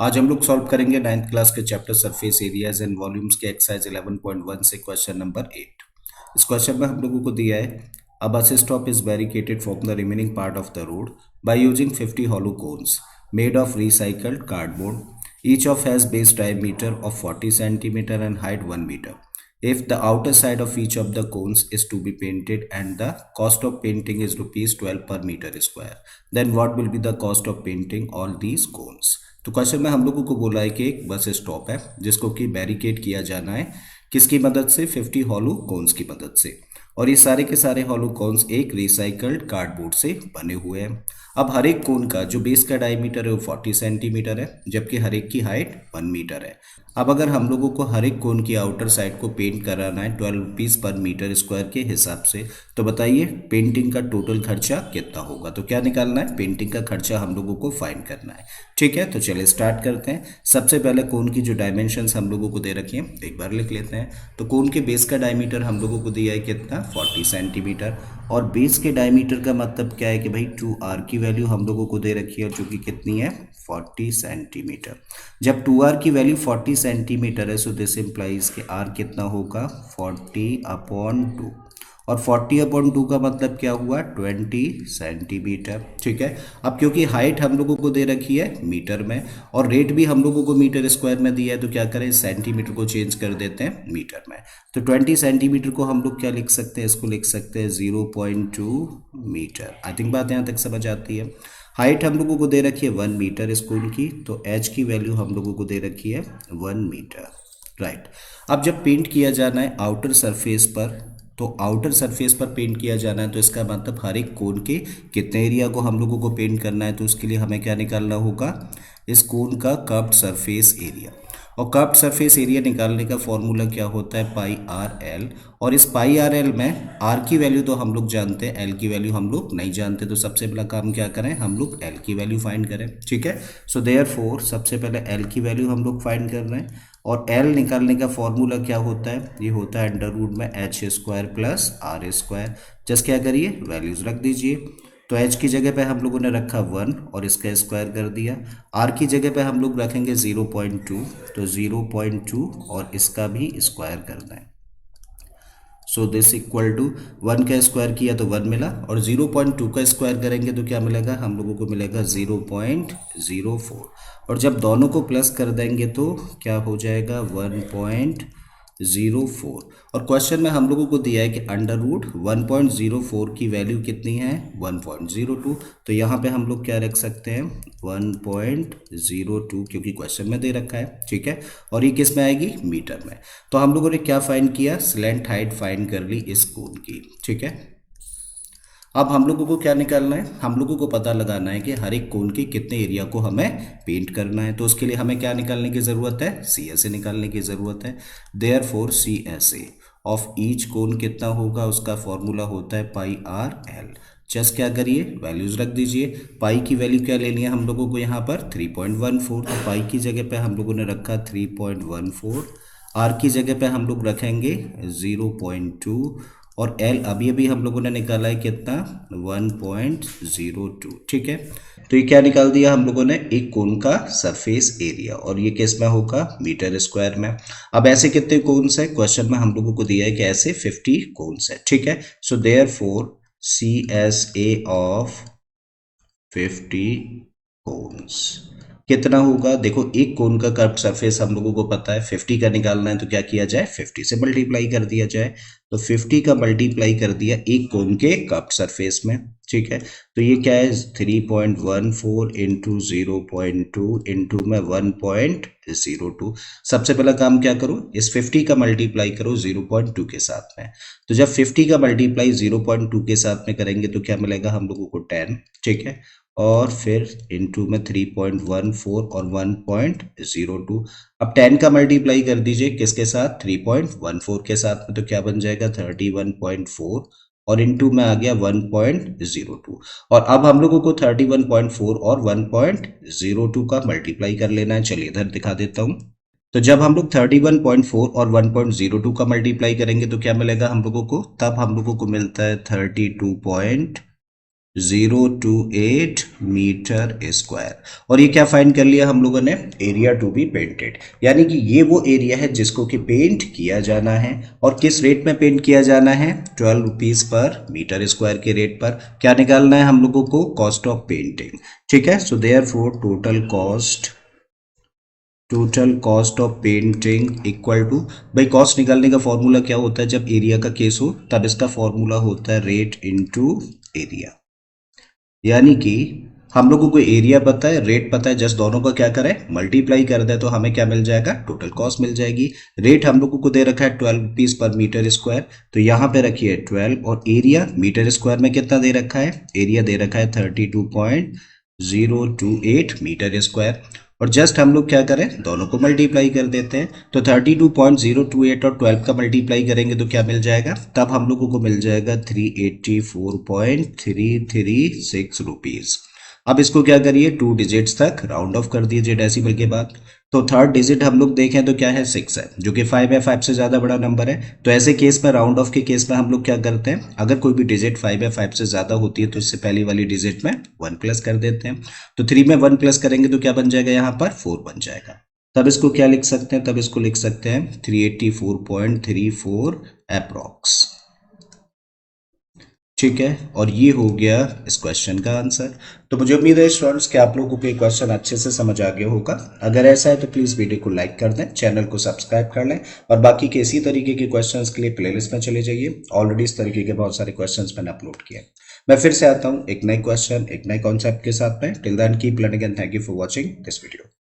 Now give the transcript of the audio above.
आज हम लोग सॉल्व करेंगे 9th क्लास के chapter surface areas and volumes के एक्सरसाइज 11.1 से क्वेश्चन नंबर 8। इस क्वेश्चन में हम लोगों को दिया है a bus stop is barricaded from the remaining part of the road by using 50 hollow cones made of recycled cardboard. Each of has base diameter of 40 centimeter and height 1 meter. If the outer side of each of the cones is to be painted and the cost of painting is rupees 12 per meter square, then what will be the cost of painting all these cones? तो question में हम लोगों को बोला है कि एक bus stop है जिसको कि बैरिकेड किया जाना है किसकी मदद से 50 हॉलो कोन्स की मदद से। और ये सारे के सारे हॉलो कोन्स एक रिसाइकल्ड कार्डबोर्ड से बने हुए हैं। अब हर एक कोन का जो बेस का डायमीटर है वो 40 सेंटीमीटर है जबकि हर एक की हाइट 1 मीटर है। अब अगर हम लोगों को हर एक कोन की आउटर साइड को पेंट कराना है 12 रुपीज़ पर मीटर स्क्वायर के हिसाब से, तो बताइए पेंटिंग का टोटल खर्चा कितना होगा। तो क्या निकालना है, पेंटिंग का खर्चा हम लोगों को फाइंड करना है। ठीक है, तो चलिए स्टार्ट करते हैं। सबसे पहले कोन की जो डायमेंशंस हम लोगों को दे रखी हैं एक बार लिख लेते हैं। तो कोन के बेस का डायमीटर हम लोगों को दिया है कितना, 40 सेंटीमीटर। और बेस के डायमीटर का मतलब क्या है कि भाई 2r की वैल्यू हम लोगों को दे रखी है जो कि कितनी है, 40 सेंटीमीटर। जब 2r की वैल्यू 40 सेंटीमीटर है सो दिस इम्प्लाइज कि r कितना होगा, 40/2। और 40/2 का मतलब क्या हुआ, 20 सेंटीमीटर। ठीक है, अब क्योंकि हाइट हम लोगों को दे रखी है मीटर में और रेट भी हम लोगों को मीटर स्क्वायर में दिया है, तो क्या करें, सेंटीमीटर को चेंज कर देते हैं मीटर में। तो 20 सेंटीमीटर को हम लोग क्या लिख सकते हैं, इसको लिख सकते हैं 0.2 मीटर। आई थिंक बात यहाँ तक समझ आती है। हाइट हम लोगों को दे रखी है 1 मीटर स्कूल की, तो एच की वैल्यू हम लोगों को दे रखी है 1 मीटर। राइट, अब जब पेंट किया जाना है आउटर सरफेस पर, तो आउटर सरफेस पर पेंट किया जाना है तो इसका मतलब हर एक कोन के कितने एरिया को हम लोगों को पेंट करना है। तो उसके लिए हमें क्या निकालना होगा, इस कोन का कर्व्ड सरफेस एरिया। और कर्व्ड सरफेस एरिया निकालने का फॉर्मूला क्या होता है, पाई आर एल। और इस पाई आर एल में आर की वैल्यू तो हम लोग जानते हैं, एल की वैल्यू हम लोग नहीं जानते। तो सबसे पहला काम क्या करें, हम लोग एल की वैल्यू फाइंड करें। ठीक है, सो देयरफॉर सबसे पहले एल की वैल्यू हम लोग फाइंड कर रहे हैं। और एल निकालने का फॉर्मूला क्या होता है, ये होता है अंडर रूट में H square plus R square. Just क्या करिए, वैल्यूज रख दीजिए। तो एच की जगह पे हम लोगों ने रखा 1 और इसका स्क्वायर कर दिया। आर की जगह पे हम लोग रखेंगे 0.2, तो 0.2 और इसका भी स्क्वायर करना है। सो दिस इक्वल टू 1 का स्क्वायर किया तो 1 मिला, और 0.2 का स्क्वायर करेंगे तो क्या मिलेगा, हम लोगों को मिलेगा 0.04। और जब दोनों को प्लस कर देंगे तो क्या हो जाएगा, 1.04। और क्वेश्चन में हम लोगों को दिया है कि अंडर रूट 1.04 की वैल्यू कितनी है, 1.02। तो यहाँ पे हम लोग क्या रख सकते हैं, 1.02, क्योंकि क्वेश्चन में दे रखा है। ठीक है, और ये किस में आएगी, मीटर में। तो हम लोगों ने क्या फाइंड किया, स्लैंट हाइट फाइंड कर ली इस कोन की। ठीक है, अब हम लोगों को क्या निकालना है, हम लोगों को पता लगाना है कि हर एक कोन के कितने एरिया को हमें पेंट करना है। तो उसके लिए हमें क्या निकालने की ज़रूरत है, सी एस ए निकालने की ज़रूरत है। Therefore C S A of each cone कितना होगा, उसका फॉर्मूला होता है पाई आर एल। जस्ट क्या करिए, वैल्यूज रख दीजिए। पाई की वैल्यू क्या ले लिया हम लोगों को यहाँ पर, 3.14। तो पाई की जगह पे हम लोगों ने रखा 3.14। आर की जगह पे हम लोग रखेंगे 0.2। और एल अभी अभी हम लोगों ने निकाला है कितना, 1.02। ठीक है, तो ये क्या निकाल दिया हम लोगों ने, एक कोन का सरफेस एरिया, और ये किस में होगा, मीटर स्क्वायर में। अब ऐसे कितने कोन्स है, क्वेश्चन में हम लोगों को दिया है कि ऐसे 50 कोन्स है। ठीक है, so therefore C S A of 50 cones कितना होगा। देखो एक कोन का कर्व सरफेस हम लोगों को पता है, 50 का निकालना है तो क्या किया जाए, 50 से मल्टीप्लाई कर दिया जाए। तो 50 का मल्टीप्लाई कर दिया एक कोन के कर्व सरफेस में। ठीक है, तो ये क्या है, 3.14 इंटू 0.2 इंटू में 1.02। सबसे पहला काम क्या करो, इस 50 का मल्टीप्लाई करो 0.2 के साथ में। तो जब 50 का मल्टीप्लाई 0.2 के साथ में करेंगे तो क्या मिलेगा हम लोगों को, 10। ठीक है, और फिर इंटू में 3.14 और 1.02। अब 10 का मल्टीप्लाई कर दीजिए किसके साथ, 3.14 के साथ में, तो क्या बन जाएगा 31.4 और इंटू में आ गया 1.02। और अब हम लोगों को 31.4 और 1.02 का मल्टीप्लाई कर लेना है। चलिए इधर दिखा देता हूँ। तो जब हम लोग 31.4 और 1.02 का मल्टीप्लाई करेंगे तो क्या मिलेगा हम लोगों को, तब हम लोगों को मिलता है 32.2। 028 मीटर स्क्वायर। और ये क्या फाइंड कर लिया हम लोगों ने, एरिया टू बी पेंटेड, यानी कि ये वो एरिया है जिसको कि पेंट किया जाना है। और किस रेट में पेंट किया जाना है, 12 रुपीज पर मीटर स्क्वायर के रेट पर। क्या निकालना है हम लोगों को, कॉस्ट ऑफ पेंटिंग। ठीक है, so therefore total cost of painting equal to, भाई कॉस्ट निकालने का फॉर्मूला क्या होता है, जब एरिया का केस हो तब इसका फॉर्मूला होता है रेट इनटू एरिया। यानी कि हम लोगों को एरिया पता है, रेट पता है, जस्ट दोनों का क्या करें, मल्टीप्लाई कर दे तो हमें क्या मिल जाएगा, टोटल कॉस्ट मिल जाएगी। रेट हम लोगों को दे रखा है 12 रुपीज पर मीटर स्क्वायर, तो यहाँ पे रखिए 12, और एरिया मीटर स्क्वायर में कितना दे रखा है, एरिया दे रखा है 32.028 मीटर स्क्वायर। और जस्ट हम लोग क्या करें, दोनों को मल्टीप्लाई कर देते हैं, तो 32.028 और 12 का मल्टीप्लाई करेंगे तो क्या मिल जाएगा, तब हम लोगों को मिल जाएगा 384.336 रुपीज। अब इसको क्या करिए, 2 डिजिट्स तक राउंड ऑफ कर दीजिए डेसिमल के बाद। तो थर्ड डिजिट हम लोग देखें तो क्या है, 6 है, जो कि 5 है, 5 से ज़्यादा बड़ा नंबर है। तो ऐसे केस में, राउंड ऑफ के केस में हम लोग क्या करते हैं, अगर कोई भी डिजिट 5 या 5 से ज़्यादा होती है तो इससे पहली वाली डिजिट में 1 प्लस कर देते हैं। तो 3 में 1 प्लस करेंगे तो क्या बन जाएगा, यहाँ पर 4 बन जाएगा। तब इसको क्या लिख सकते हैं, तब इसको लिख सकते हैं 384.34 अप्रॉक्स। ठीक है, और ये हो गया इस क्वेश्चन का आंसर। तो मुझे उम्मीद है स्टूडेंट्स कि आप लोगों को ये क्वेश्चन अच्छे से समझ आ गया होगा। अगर ऐसा है तो प्लीज़ वीडियो को लाइक कर दें, चैनल को सब्सक्राइब कर लें, और बाकी के इसी तरीके के क्वेश्चंस के लिए प्लेलिस्ट में चले जाइए। ऑलरेडी इस तरीके के बहुत सारे क्वेश्चंस मैंने अपलोड किए। मैं फिर से आता हूँ एक नए क्वेश्चन, एक नए कॉन्सेप्ट के साथ में। Till then keep learning and thank you for watching this video.